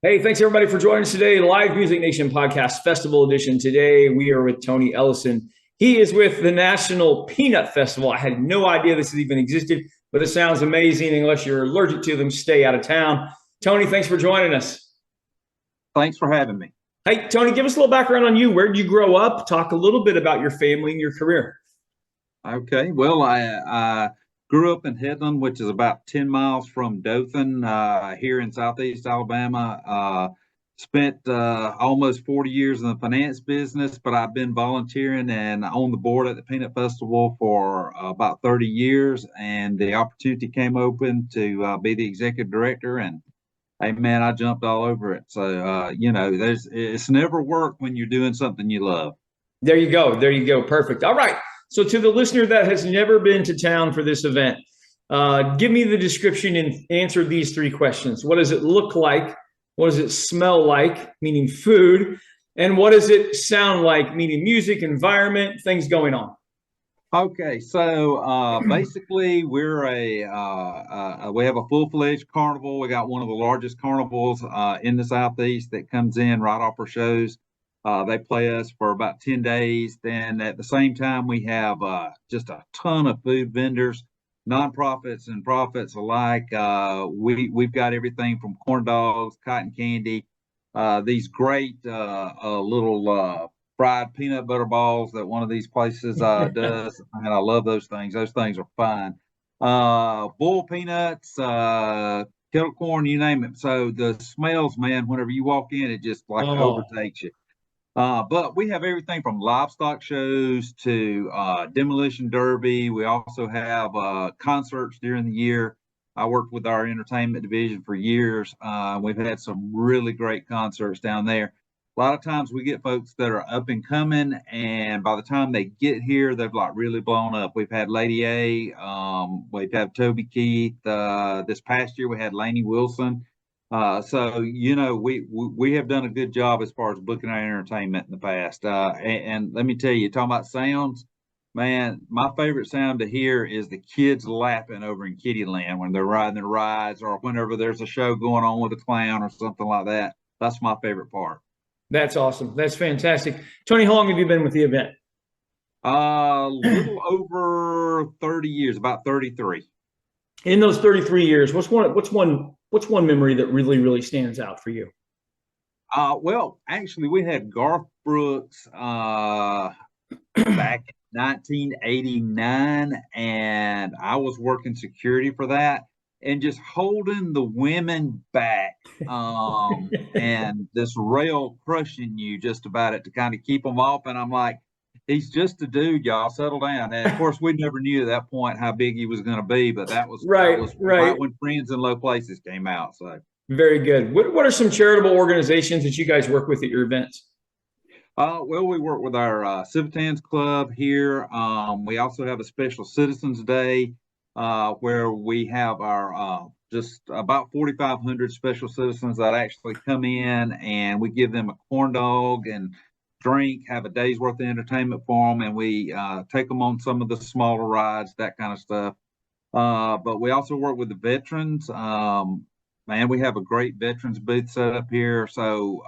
Hey, thanks everybody for joining us today. Live Music Nation Podcast Festival Edition. Today we are with Tony Ellison. He is with the National Peanut Festival. I had no idea this even existed, but it sounds amazing. Unless you're allergic to them, stay out of town. Tony, thanks for joining us. Thanks for having me. Hey, Tony, give us a little background on you. Where did you grow up? Talk a little bit about your family and your career. Okay, well, I grew up in Headland, which is about 10 miles from Dothan, here in Southeast Alabama. Spent almost 40 years in the finance business, but I've been volunteering and on the board at the Peanut Festival for about 30 years. And the opportunity came open to be the executive director. And hey, man, I jumped all over it. So, it's never work when you're doing something you love. There you go. There you go. Perfect. All right. So, to the listener that has never been to town for this event, give me the description and answer these three questions. What does it look like? What does it smell like, meaning food? And what does it sound like, meaning music, environment, things going on? Okay, so basically, we have a full-fledged carnival. We got one of the largest carnivals in the Southeast that comes in right off our shows. They play us for about 10 days. Then at the same time, we have just a ton of food vendors, nonprofits and profits alike. We've got everything from corn dogs, cotton candy, these great little fried peanut butter balls that one of these places does. And I love those things. Those things are fun. Bull peanuts, kettle corn, you name it. So the smells, man, whenever you walk in, it just like overtakes you. But we have everything from livestock shows to demolition derby. We also have concerts during the year. I worked with our entertainment division for years. We've had some really great concerts down there. A lot of times we get folks that are up and coming, and by the time they get here, they've like really blown up. We've had Lady A, we've had Toby Keith. This past year we had Lainey Wilson. So we have done a good job as far as booking our entertainment in the past. And let me tell you, talking about sounds, man, my favorite sound to hear is the kids laughing over in Kittyland when they're riding their rides, or whenever there's a show going on with a clown or something like that. That's my favorite part. That's awesome. That's fantastic. Tony, how long have you been with the event? A little over 30 years, about 33. In those 33 years, what's one memory that really stands out for you? Well, actually, we had Garth Brooks back in 1989, and I was working security for that, and just holding the women back, and this rail crushing you just about it to kind of keep them off. And I'm like, he's just a dude, y'all. Settle down. And of course, we never knew at that point how big he was going to be, but that was right when Friends in Low Places came out. So very good. What are some charitable organizations that you guys work with at your events? Well, we work with our Civitans Club here. We also have a special Citizens Day where we have our just about 4,500 special citizens that actually come in, and we give them a corn dog and drink, have a day's worth of entertainment for them, and we take them on some of the smaller rides, that kind of stuff. But we also work with the veterans. Man, we have a great veterans booth set up here. So,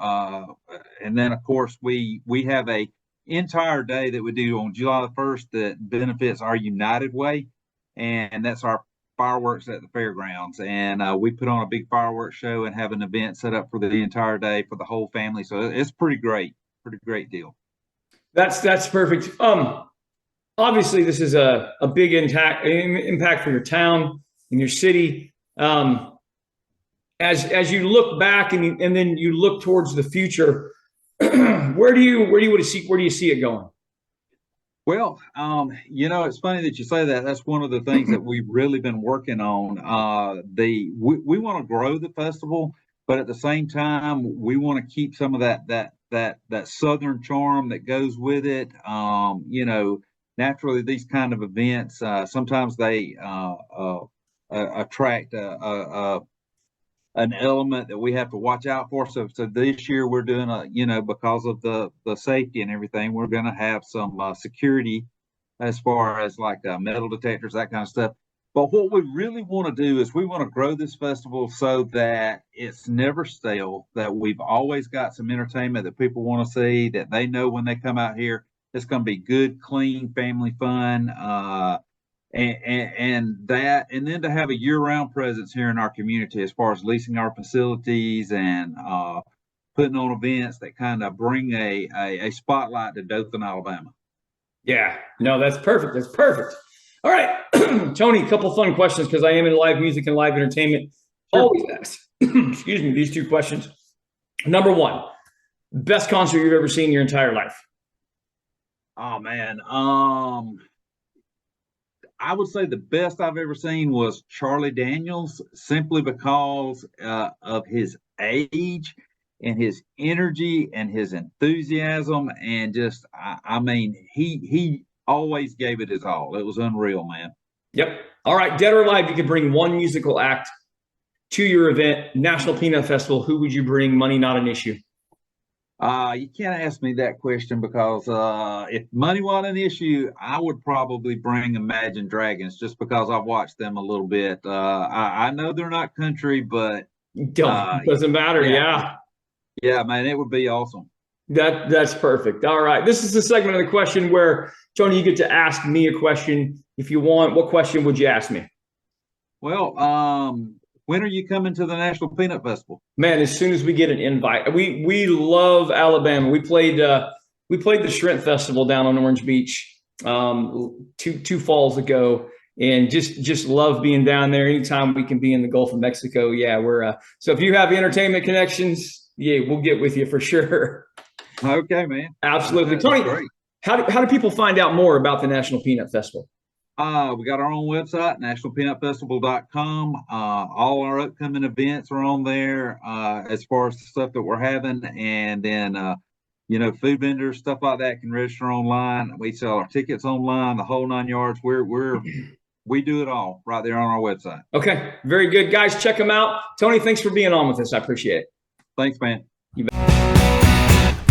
and then of course we have a entire day that we do on July the 1st that benefits our United Way, and that's our fireworks at the fairgrounds. And we put on a big fireworks show and have an event set up for the entire day for the whole family. So it's pretty great deal. That's perfect. Obviously this is a big impact for your town and your city. As you look back and then you look towards the future, where do you see it going? Well, it's funny that you say that. That's one of the things that we've really been working on. We want to grow the festival, but at the same time, we want to keep some of that southern charm that goes with it. Naturally, these kind of events sometimes they attract an element that we have to watch out for. So this year we're doing because of the safety and everything, we're going to have some security as far as like metal detectors, that kind of stuff. But what we really want to do is we want to grow this festival so that it's never stale, that we've always got some entertainment that people want to see, that they know when they come out here, it's going to be good, clean, family fun. And then to have a year-round presence here in our community as far as leasing our facilities and putting on events that kind of bring a spotlight to Dothan, Alabama. Yeah, no, that's perfect. That's perfect. All right, Tony, a couple fun questions because I am in live music and live entertainment. Sure. Always ask, excuse me, these two questions. Number one, best concert you've ever seen in your entire life? Oh man, I would say the best I've ever seen was Charlie Daniels, simply because of his age and his energy and his enthusiasm, and just I mean, he always gave it his all. It was unreal, man. Yep. All right, dead or alive, you could bring one musical act to your event, National Peanut Festival. Who would you bring? Money not an issue. You can't ask me that question because if money wasn't an issue, I would probably bring Imagine Dragons just because I've watched them a little bit. I know they're not country, but Doesn't matter. Yeah. Yeah, man, it would be awesome. That's perfect. All right. This is the segment of the question where, Tony, you get to ask me a question if you want. What question would you ask me? Well, when are you coming to the National Peanut Festival? Man, as soon as we get an invite. We love Alabama. We played the Shrimp Festival down on Orange Beach two falls ago, and just love being down there. Anytime we can be in the Gulf of Mexico, yeah, we're so if you have entertainment connections, yeah, we'll get with you for sure. Okay, man. Absolutely. Tony, how do people find out more about the National Peanut Festival? We got our own website, nationalpeanutfestival.com. All our upcoming events are on there, as far as the stuff that we're having. And then, food vendors, stuff like that can register online. We sell our tickets online, the whole 9 yards. We do it all right there on our website. Okay. Very good. Guys, check them out. Tony, thanks for being on with us. I appreciate it. Thanks, man. You bet.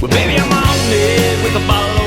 Well, baby, I'm on it with a bottle